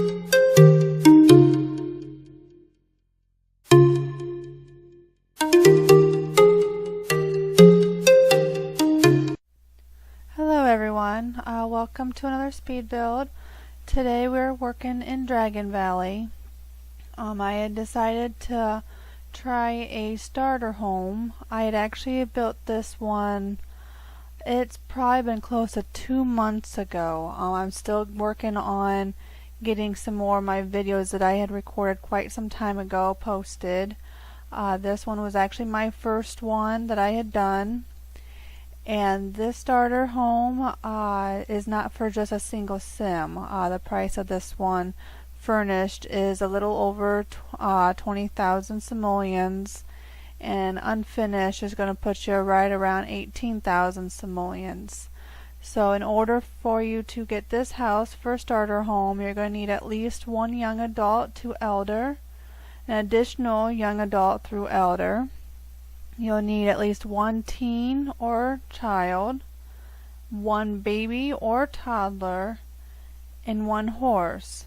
Hello everyone, welcome to another speed build. Today we're working in Dragon Valley. I had decided to try a starter home. I had actually built this one, it's probably been close to 2 months ago. I'm still working on getting some more of my videos that I had recorded quite some time ago posted. This one was actually my first one that I had done. And this starter home is not for just a single sim. The price of this one furnished is a little over 20,000 simoleons, and unfinished is going to put you right around 18,000 simoleons. So in order for you to get this house for a starter home, you're going to need at least one young adult to elder, an additional young adult through elder. You'll need at least one teen or child, one baby or toddler, and one horse.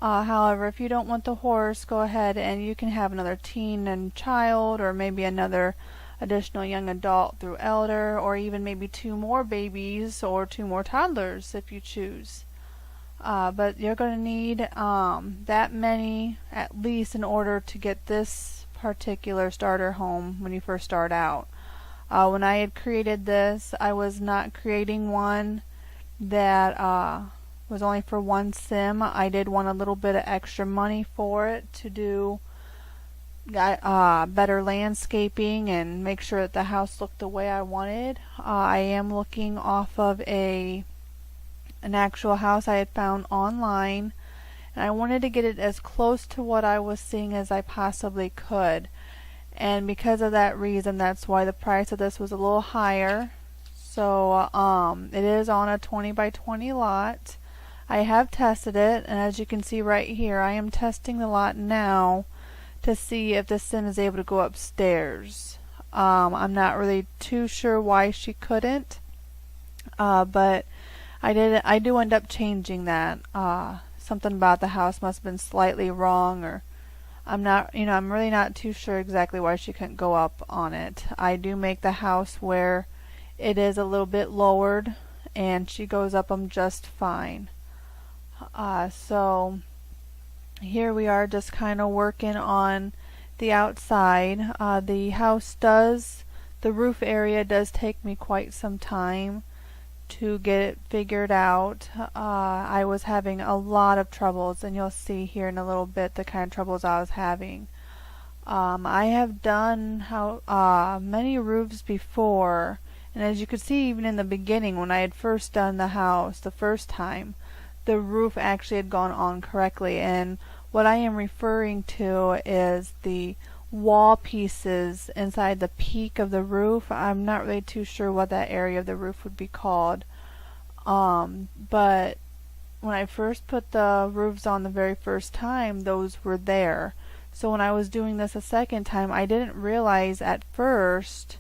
However, if you don't want the horse, go ahead and you can have another teen and child, or maybe another additional young adult through elder, or even maybe 2 more babies or 2 more toddlers if you choose. But you're going to need that many at least in order to get this particular starter home when you first start out. When I had created this, I was not creating one that was only for one sim. I did want a little bit of extra money for it to do better landscaping and make sure that the house looked the way I wanted. I am looking off of an actual house I had found online, and I wanted to get it as close to what I was seeing as I possibly could. And because of that reason, that's why the price of this was a little higher. So it is on a 20 by 20 lot. I have tested it, and as you can see right here, I am testing the lot now to see if the sim is able to go upstairs. I'm not really too sure why she couldn't, but I do end up changing that. Something about the house must have been slightly wrong, or I'm really not too sure exactly why she couldn't go up on it. I do make the house where it is a little bit lowered, and she goes up them just fine. So here we are just kind of working on the outside. The roof area does take me quite some time to get it figured out. I was having a lot of troubles, and you'll see here in a little bit the kind of troubles I was having. I have done many roofs before, and as you could see even in the beginning when I had first done the house the first time, the roof actually had gone on correctly. And what I am referring to is the wall pieces inside the peak of the roof. I'm not really too sure what that area of the roof would be called, but when I first put the roofs on the very first time, those were there. So when I was doing this a second time, I didn't realize at first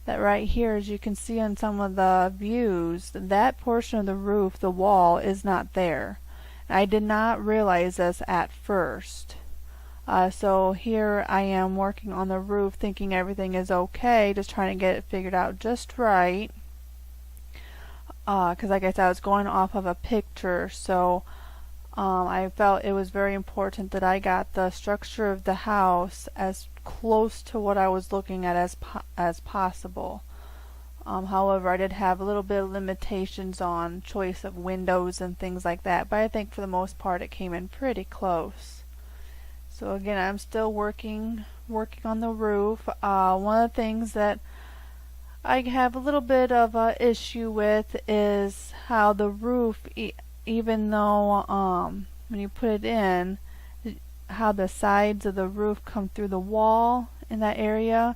that right here, as you can see on some of the views, that portion of the roof, the wall, is not there. I did not realize this at first. So here I am working on the roof thinking everything is okay, just trying to get it figured out just right. Because like I said, I was going off of a picture, so I felt it was very important that I got the structure of the house as close to what I was looking at as possible. However, I did have a little bit of limitations on choice of windows and things like that, but I think for the most part it came in pretty close. So again, I'm still working on the roof. One of the things that I have a little bit of an issue with is how the roof, even though when you put it in, how the sides of the roof come through the wall in that area,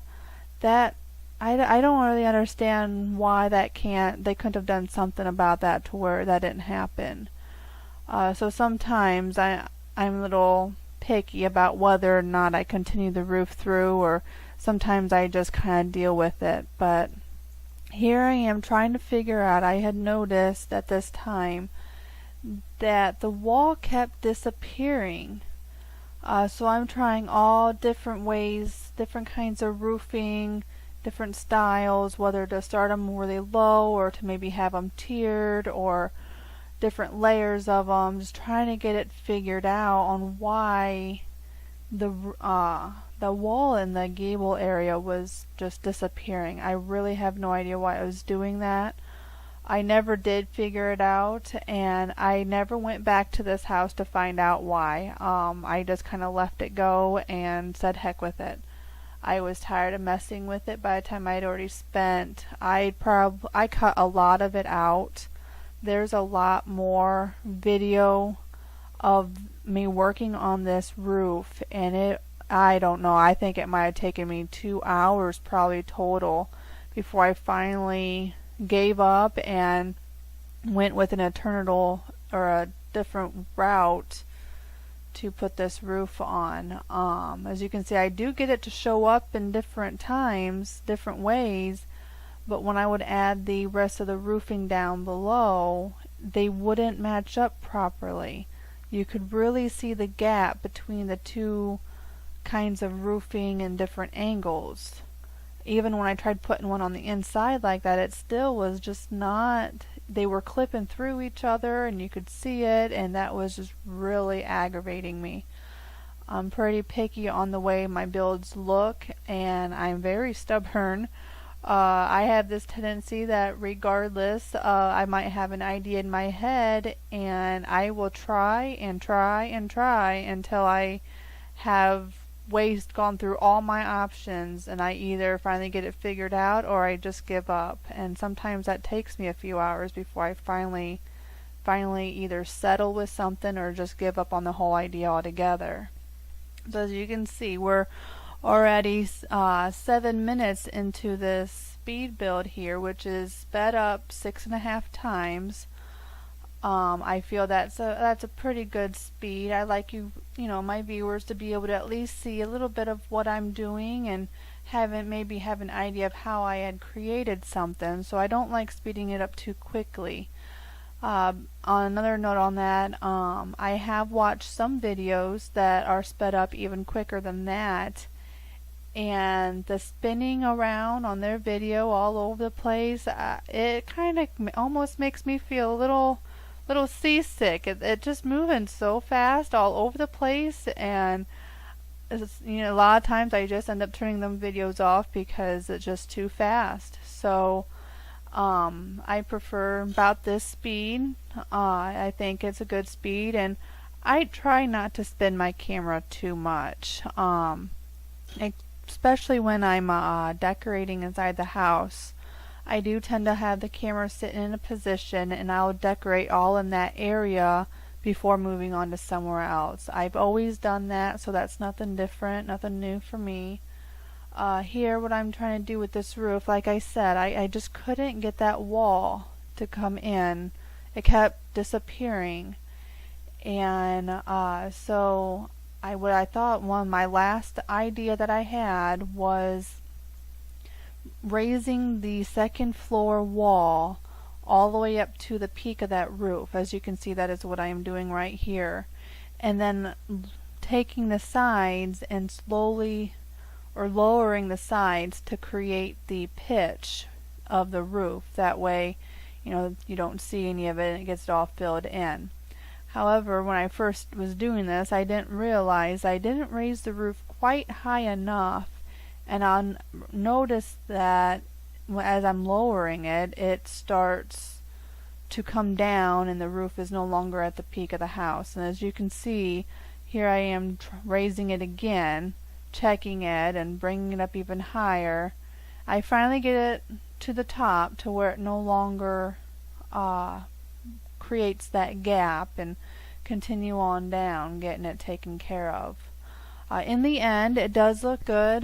that I don't really understand why they couldn't have done something about that to where that didn't happen. So sometimes I'm a little picky about whether or not I continue the roof through, or sometimes I just kind of deal with it. But here I am trying to figure out, I had noticed at this time that the wall kept disappearing. So I'm trying all different ways, different kinds of roofing, different styles, whether to start them really low or to maybe have them tiered or different layers of them, just trying to get it figured out on why the wall in the gable area was just disappearing. I really have no idea why I was doing that. I never did figure it out, and I never went back to this house to find out why. I just kind of left it go and said heck with it. I was tired of messing with it by the time I'd already spent. I cut a lot of it out. There's a lot more video of me working on this roof, and I don't know, I think it might have taken me 2 hours probably total before I finally gave up and went with an alternative or a different route to put this roof on. As you can see, I do get it to show up in different times, different ways, but when I would add the rest of the roofing down below, they wouldn't match up properly. You could really see the gap between the two kinds of roofing in different angles. Even when I tried putting one on the inside like that, it still was just not, they were clipping through each other and you could see it, and that was just really aggravating me. I'm pretty picky on the way my builds look, and I'm very stubborn. I have this tendency that regardless, I might have an idea in my head, and I will try and try and try until I have gone through all my options, and I either finally get it figured out or I just give up. And sometimes that takes me a few hours before I finally either settle with something or just give up on the whole idea altogether. So as you can see, we're already 7 minutes into this speed build here, which is sped up 6.5 times. I feel that's a pretty good speed. I like my viewers to be able to at least see a little bit of what I'm doing and maybe have an idea of how I had created something. So I don't like speeding it up too quickly. On another note on that, I have watched some videos that are sped up even quicker than that, and the spinning around on their video all over the place, it kind of almost makes me feel a little seasick. It just moving so fast all over the place, and a lot of times I just end up turning them videos off because it's just too fast. So I prefer about this speed. I think it's a good speed, and I try not to spin my camera too much, especially when I'm decorating inside the house. I do tend to have the camera sitting in a position, and I'll decorate all in that area before moving on to somewhere else. I've always done that, so that's nothing different, nothing new for me. Here, what I'm trying to do with this roof, like I said, I just couldn't get that wall to come in. It kept disappearing, and so what I thought my last idea that I had was raising the second floor wall all the way up to the peak of that roof. As you can see, that is what I am doing right here, and then taking the sides and slowly lowering the sides to create the pitch of the roof. That way you don't see any of it and it gets it all filled in. However, when I first was doing this, I didn't realize I didn't raise the roof quite high enough, and I'll notice that as I'm lowering it, it starts to come down and the roof is no longer at the peak of the house. And as you can see, here I am raising it again, checking it and bringing it up even higher. I finally get it to the top to where it no longer creates that gap, and continue on down, getting it taken care of. In the end, it does look good.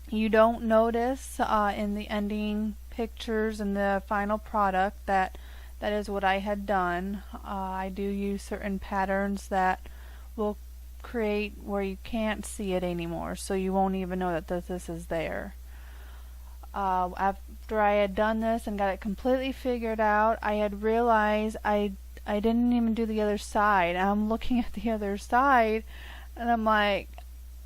You don't notice in the ending pictures and the final product that is what I had done. I do use certain patterns that will create where you can't see it anymore, so you won't even know that this is there. After I had done this and got it completely figured out, I had realized I I didn't even do the other side. I'm looking at the other side and I'm like,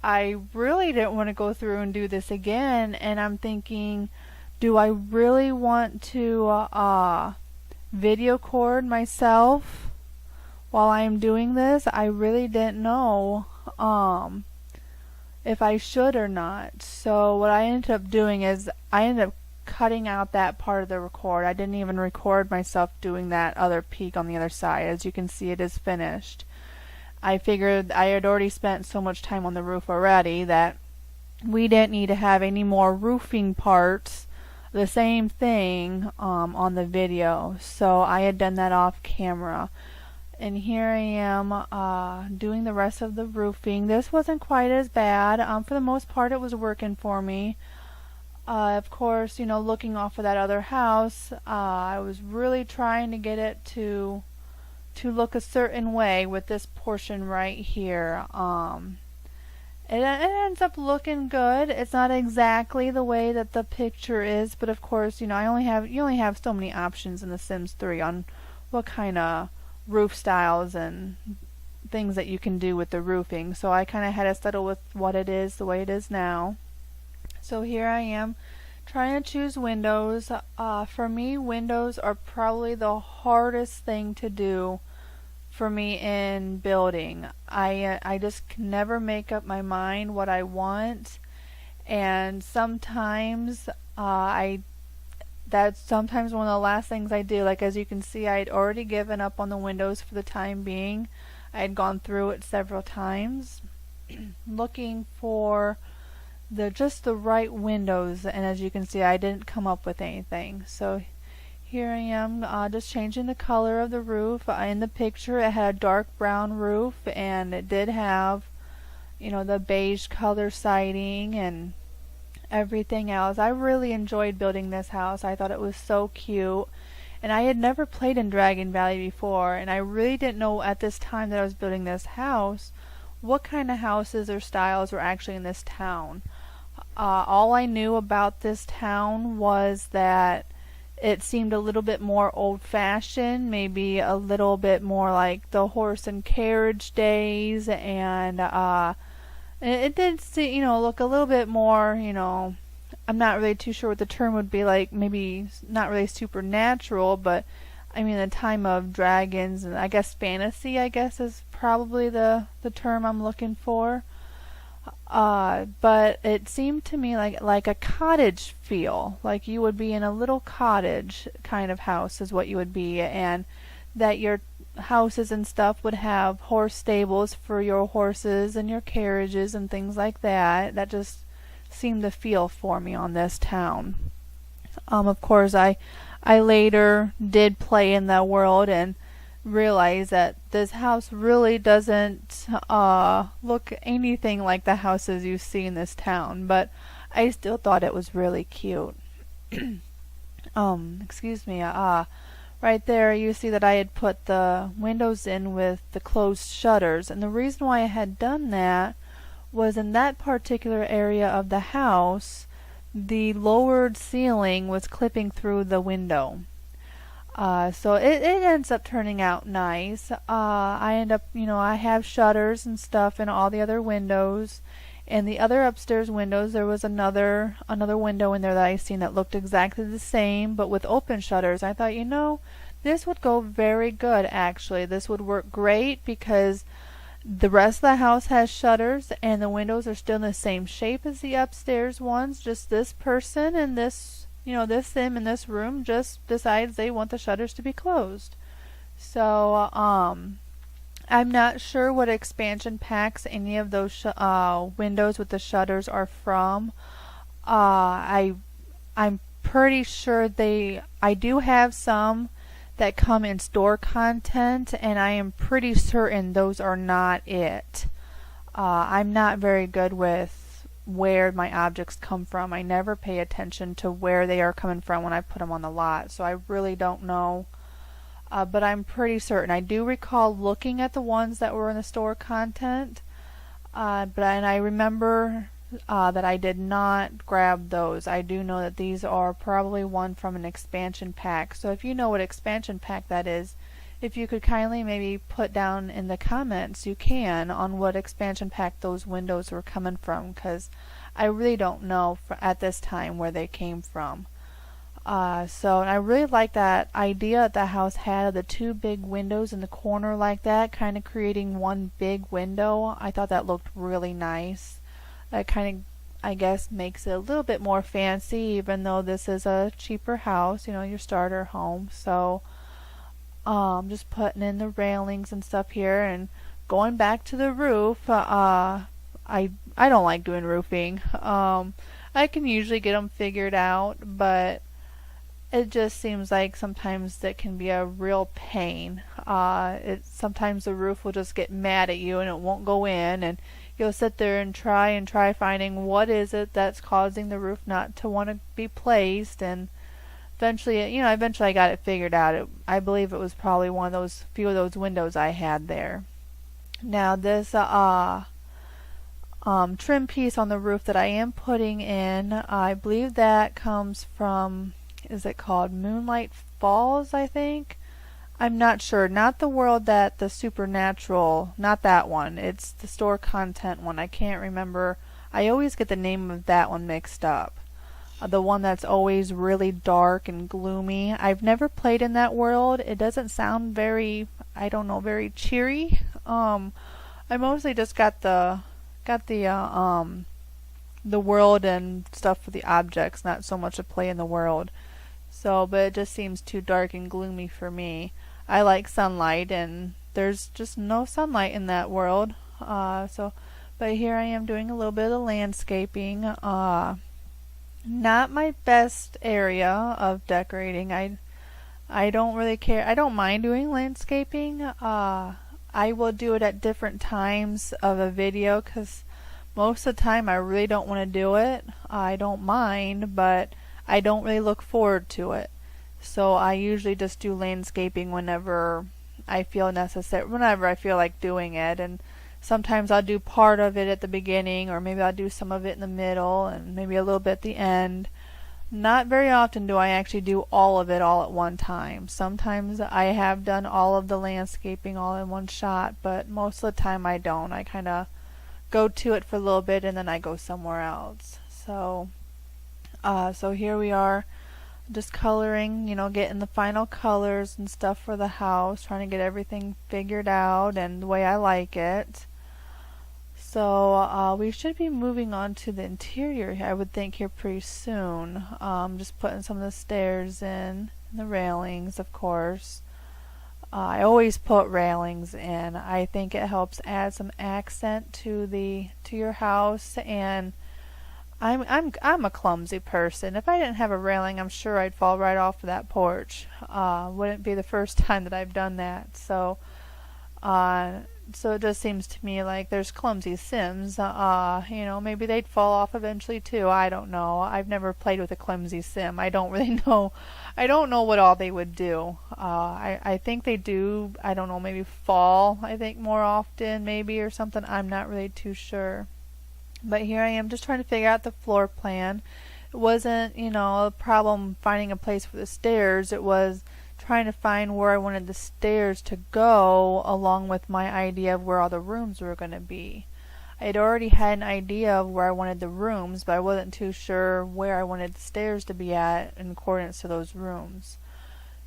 I really didn't want to go through and do this again, and I'm thinking, do I really want to video record myself while I am doing this? I really didn't know if I should or not. So what I ended up doing is I ended up cutting out that part of the record. I didn't even record myself doing that other peek on the other side. As you can see, it is finished. I figured I had already spent so much time on the roof already that we didn't need to have any more roofing parts, the same thing, on the video. So I had done that off camera. And here I am doing the rest of the roofing. This wasn't quite as bad. For the most part, it was working for me. Of course, you know, looking off of that other house, I was really trying to get it to look a certain way with this portion right here. It ends up looking good. It's not exactly the way that the picture is, but of course, you know, you only have so many options in The Sims 3 on what kind of roof styles and things that you can do with the roofing. So I kind of had to settle with what it is, the way it is now. So here I am trying to choose windows. For me, windows are probably the hardest thing to do for me in building. I just can never make up my mind what I want, and sometimes that's sometimes one of the last things I do. Like, as you can see, I had already given up on the windows for the time being. I had gone through it several times looking for just the right windows, and as you can see, I didn't come up with anything. So here I am just changing the color of the roof. In the picture it had a dark brown roof, and it did have, you know, the beige color siding and everything else. I really enjoyed building this house. I thought it was so cute, and I had never played in Dragon Valley before, and I really didn't know at this time that I was building this house what kind of houses or styles were actually in this town. All I knew about this town was that it seemed a little bit more old-fashioned, maybe a little bit more like the horse and carriage days, and it did see, you know, look a little bit more, you know, I'm not really too sure what the term would be, like maybe not really supernatural, but I mean the time of dragons, and I guess fantasy, I guess, is probably the term I'm looking for. But it seemed to me like a cottage feel, like you would be in a little cottage kind of house is what you would be, and that your houses and stuff would have horse stables for your horses and your carriages and things like that. That just seemed to feel for me on this town. Of course, I later did play in that world and realized that this house really doesn't look anything like the houses you see in this town, but I still thought it was really cute. Excuse me, right there you see that I had put the windows in with the closed shutters, and the reason why I had done that was in that particular area of the house the lowered ceiling was clipping through the window. So it ends up turning out nice. I end up, you know, I have shutters and stuff in all the other windows. And the other upstairs windows, there was another window in there that I seen that looked exactly the same, but with open shutters. I thought, you know, this would go very good actually. This would work great because the rest of the house has shutters and the windows are still in the same shape as the upstairs ones. Just this person and this, you know, this sim in this room just decides they want the shutters to be closed. So I'm not sure what expansion packs any of those windows with the shutters are from. I'm pretty sure I do have some that come in store content, and I am pretty certain those are not it. I'm not very good with where my objects come from. I never pay attention to where they are coming from when I put them on the lot, so I really don't know. But I'm pretty certain. I do recall looking at the ones that were in the store content, and I remember that I did not grab those. I do know that these are probably one from an expansion pack. So if you know what expansion pack that is, if you could kindly maybe put down in the comments, you can, on what expansion pack those windows were coming from, because I really don't know at this time where they came from. And I really like that idea that the house had of the two big windows in the corner like that, kind of creating one big window. I thought that looked really nice. It kind of, I guess, makes it a little bit more fancy, even though this is a cheaper house, you know, your starter home. So just putting in the railings and stuff here, and going back to the roof. I don't like doing roofing. I can usually get them figured out, but it just seems like sometimes that can be a real pain. Sometimes the roof will just get mad at you and it won't go in, and you'll sit there and try finding what is it that's causing the roof not to want to be placed, and eventually I got it figured out. I believe it was probably one of those few of those windows I had there. Now this trim piece on the roof that I am putting in, I believe that comes from, is it called Moonlight Falls, I think? I'm not sure. Not the world that the Supernatural, not that one. It's the store content one. I can't remember. I always get the name of that one mixed up. The one that's always really dark and gloomy. I've never played in that world. It doesn't sound very, I don't know, very cheery. I mostly just got the world and stuff for the objects, not so much to play in the world. So, but it just seems too dark and gloomy for me. I like sunlight, and there's just no sunlight in that world. But here I am doing a little bit of landscaping. Not my best area of decorating. I don't really care. I don't mind doing landscaping. I will do it at different times of a video, because most of the time I really don't want to do it. I don't mind, but I don't really look forward to it. So I usually just do landscaping whenever I feel necessary, whenever I feel like doing it. And sometimes I'll do part of it at the beginning, or maybe I'll do some of it in the middle, and maybe a little bit at the end. Not very often do I actually do all of it all at one time. Sometimes I have done all of the landscaping all in one shot, but most of the time I don't. I kind of go to it for a little bit and then I go somewhere else. So here we are, just coloring, getting the final colors and stuff for the house, trying to get everything figured out and the way I like it. So we should be moving on to the interior, I would think, here pretty soon. Just putting some of the stairs in, and the railings, of course. I always put railings in. I think it helps add some accent to your house, and I'm a clumsy person. If I didn't have a railing, I'm sure I'd fall right off of that porch. Wouldn't be the first time that I've done that. So it just seems to me like there's clumsy Sims. Maybe they'd fall off eventually too. I don't know. I've never played with a clumsy Sim. I don't really know. I don't know what all they would do. I think they do, I don't know, maybe fall, I think, more often maybe, or something. I'm not really too sure. But here I am just trying to figure out the floor plan. It wasn't, a problem finding a place for the stairs. It was trying to find where I wanted the stairs to go, along with my idea of where all the rooms were going to be. I had already had an idea of where I wanted the rooms, but I wasn't too sure where I wanted the stairs to be at in accordance to those rooms.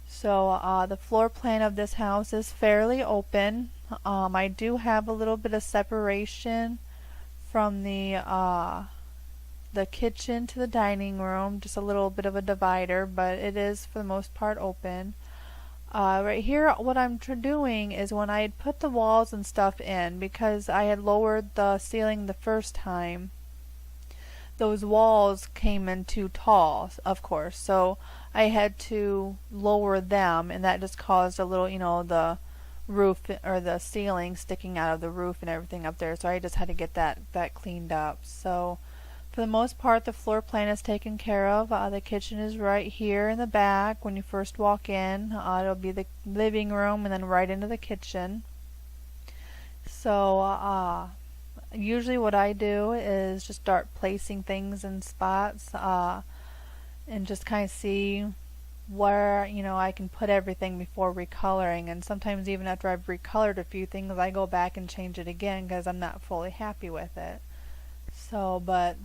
So the floor plan of this house is fairly open. I do have a little bit of separation from the kitchen to the dining room, just a little bit of a divider, but it is for the most part open. Right here, what I'm doing is, when I had put the walls and stuff in, because I had lowered the ceiling the first time, those walls came in too tall, of course, so I had to lower them, and that just caused a little, the roof or the ceiling sticking out of the roof and everything up there, so I just had to get that cleaned up. So for the most part, the floor plan is taken care of. The kitchen is right here in the back. When you first walk in, it'll be the living room and then right into the kitchen. So usually what I do is just start placing things in spots and just kind of see where, I can put everything before recoloring, and sometimes even after I've recolored a few things I go back and change it again because I'm not fully happy with it. So, but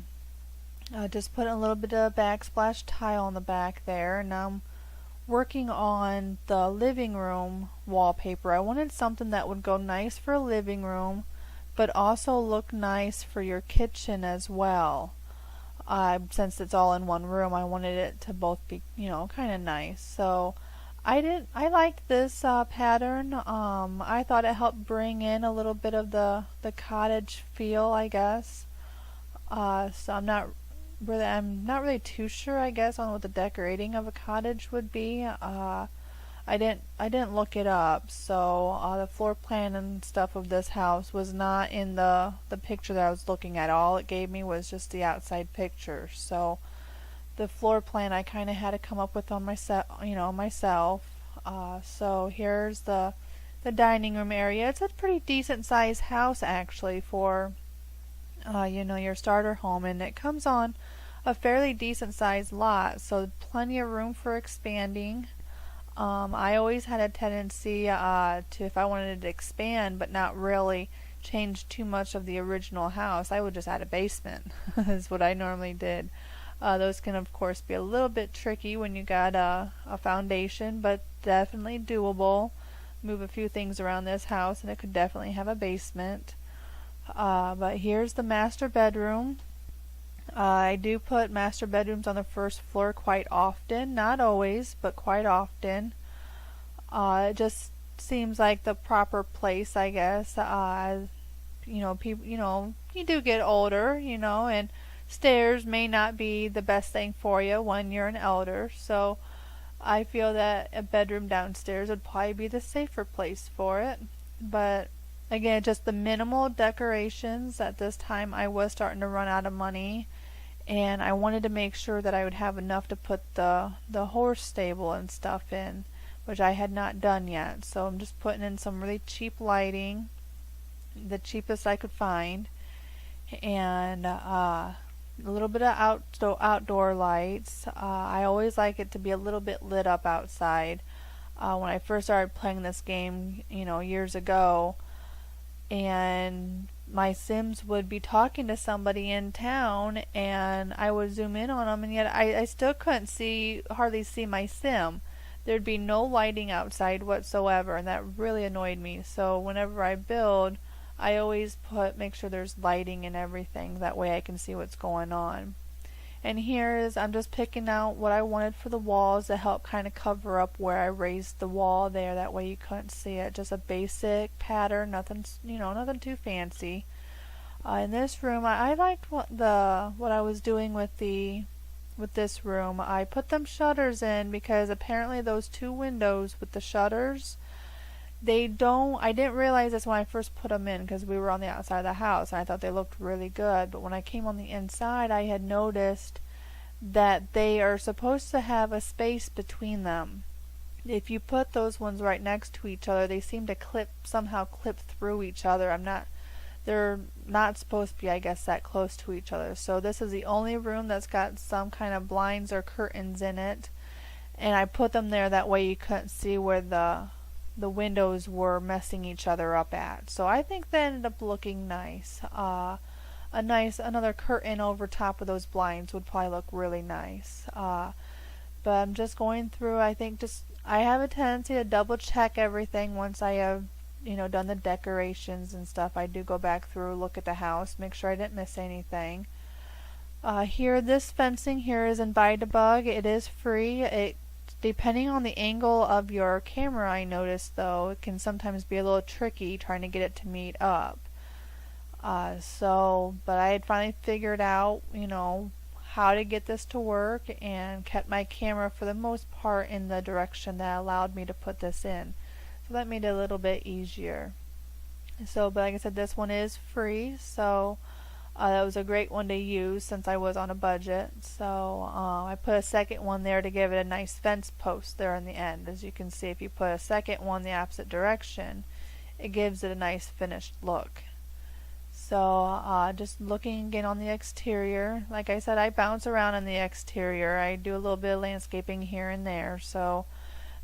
just put a little bit of backsplash tile on the back there, and now I'm working on the living room wallpaper. I wanted something that would go nice for a living room but also look nice for your kitchen as well. Since it's all in one room, I wanted it to both be, kind of nice. So I liked this pattern. I thought it helped bring in a little bit of the cottage feel, I guess. So I'm not really too sure, I guess, on what the decorating of a cottage would be. I didn't look it up, so the floor plan and stuff of this house was not in the picture that I was looking at. All it gave me was just the outside picture. So the floor plan I kind of had to come up with on myself. So here's the dining room area. It's a pretty decent sized house actually for your starter home, and it comes on a fairly decent sized lot, so plenty of room for expanding. I always had a tendency to, if I wanted to expand but not really change too much of the original house, I would just add a basement is what I normally did. Those can of course be a little bit tricky when you got a foundation, but definitely doable. Move a few things around this house and it could definitely have a basement. But here's the master bedroom. I do put master bedrooms on the first floor quite often, not always, but quite often. It just seems like the proper place, I guess. People, you do get older, and stairs may not be the best thing for you when you're an elder. So I feel that a bedroom downstairs would probably be the safer place for it. But again, just the minimal decorations. At this time I was starting to run out of money, and I wanted to make sure that I would have enough to put the horse stable and stuff in, which I had not done yet. So I'm just putting in some really cheap lighting, the cheapest I could find, and a little bit of outdoor lights. I always like it to be a little bit lit up outside. When I first started playing this game, years ago, and my Sims would be talking to somebody in town, and I would zoom in on them, and yet I still couldn't hardly see my Sim. There'd be no lighting outside whatsoever, and that really annoyed me. So whenever I build, I always make sure there's lighting and everything. That way I can see what's going on. And I'm just picking out what I wanted for the walls to help kind of cover up where I raised the wall there. That way you couldn't see it. Just a basic pattern, nothing too fancy. In this room, I liked what I was doing with this room. I put them shutters in because apparently those two windows with the shutters, I didn't realize this when I first put them in because we were on the outside of the house and I thought they looked really good, but when I came on the inside I had noticed that they are supposed to have a space between them. If you put those ones right next to each other, they seem to somehow clip through each other. They're not supposed to be, I guess, that close to each other. So this is the only room that's got some kind of blinds or curtains in it, and I put them there that way you couldn't see where the windows were messing each other up at. So I think that ended up looking nice. Another curtain over top of those blinds would probably look really nice. But I'm just going through, I have a tendency to double check everything once I have, done the decorations and stuff. I do go back through, look at the house, make sure I didn't miss anything. This fencing here is in Buy to Bug. It is free. Depending on the angle of your camera, I noticed though, it can sometimes be a little tricky trying to get it to meet up. But I had finally figured out, how to get this to work, and kept my camera for the most part in the direction that allowed me to put this in. So that made it a little bit easier. But like I said, this one is free, so that was a great one to use since I was on a budget. So I put a second one there to give it a nice fence post there in the end. As you can see, if you put a second one the opposite direction, it gives it a nice finished look. So just looking again on the exterior. Like I said, I bounce around on the exterior. I do a little bit of landscaping here and there. So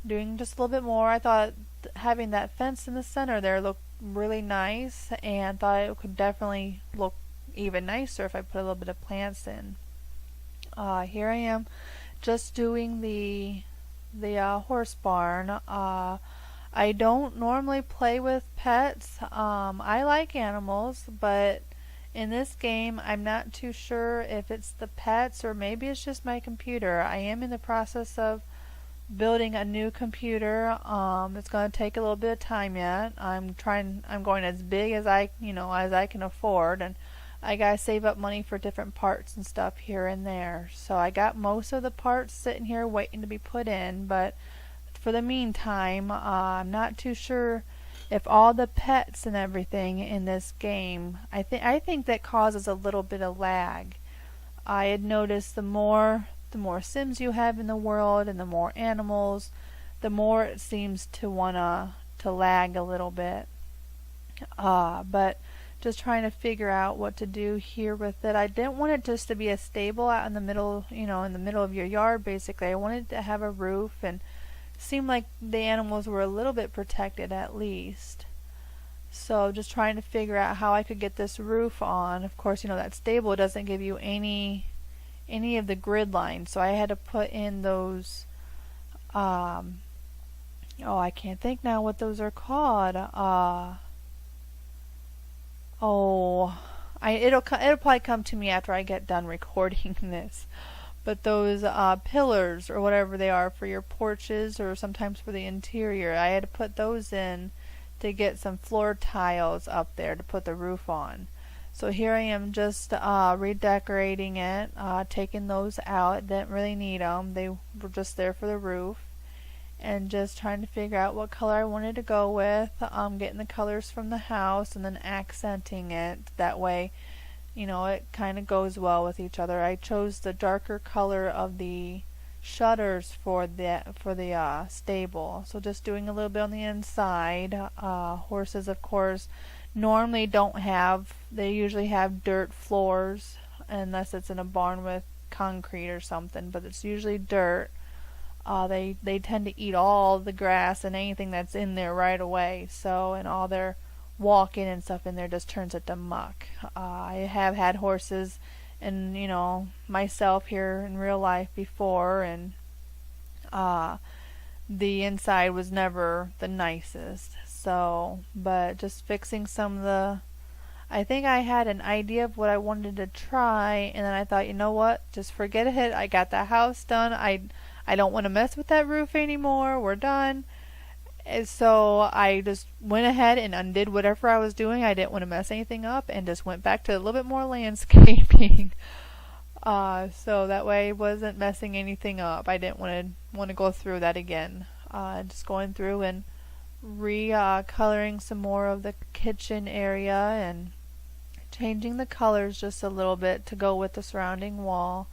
doing just a little bit more. I thought having that fence in the center there looked really nice, and thought it could definitely look even nicer if I put a little bit of plants in. Here I am just doing the horse barn. I don't normally play with pets. I like animals, but in this game I'm not too sure if it's the pets or maybe it's just my computer. I am in the process of building a new computer. It's going to take a little bit of time yet. I'm going as big as I can afford, and I gotta save up money for different parts and stuff here and there. So I got most of the parts sitting here waiting to be put in, but for the meantime, I'm not too sure if all the pets and everything in this game, I think that causes a little bit of lag. I had noticed the more Sims you have in the world and the more animals, the more it seems to lag a little bit. But just trying to figure out what to do here with it. I didn't want it just to be a stable out in the middle, in the middle of your yard basically. I wanted to have a roof and seemed like the animals were a little bit protected at least. So just trying to figure out how I could get this roof on. Of course, that stable doesn't give you any of the grid lines, so I had to put in those I can't think now what those are called. It'll probably come to me after I get done recording this. But those pillars or whatever they are for your porches or sometimes for the interior, I had to put those in to get some floor tiles up there to put the roof on. So here I am just redecorating it, taking those out. Didn't really need them. They were just there for the roof. And just trying to figure out what color I wanted to go with. Getting the colors from the house and then accenting it. That way, it kind of goes well with each other. I chose the darker color of the shutters for the stable. So just doing a little bit on the inside. Horses, of course, normally they usually have dirt floors unless it's in a barn with concrete or something, but it's usually dirt. They tend to eat all the grass and anything that's in there right away, and all their walking and stuff in there just turns it to muck. I have had horses and myself here in real life before, and the inside was never the nicest. But just fixing some of I think I had an idea of what I wanted to try, and then I thought, you know what, just forget it. I got the house done. I don't want to mess with that roof anymore. We're done. And so I just went ahead and undid whatever I was doing. I didn't want to mess anything up and just went back to a little bit more landscaping. So that way I wasn't messing anything up. I didn't want to go through that again. Just going through and coloring some more of the kitchen area and changing the colors just a little bit to go with the surrounding wall.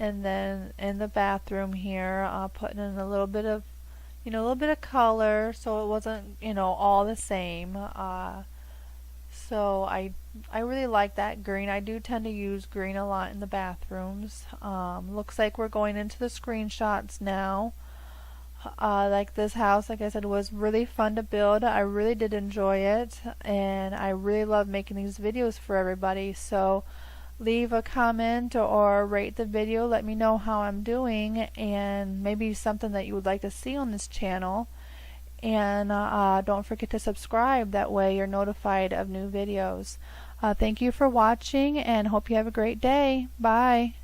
And then in the bathroom here, putting in a little bit of color so it wasn't, all the same. So I really like that green. I do tend to use green a lot in the bathrooms. Looks like we're going into the screenshots now. Like this house, like I said, was really fun to build. I really did enjoy it, and I really love making these videos for everybody. So leave a comment or rate the video. Let me know how I'm doing and maybe something that you would like to see on this channel. And don't forget to subscribe. That way you're notified of new videos. Thank you for watching and hope you have a great day. Bye.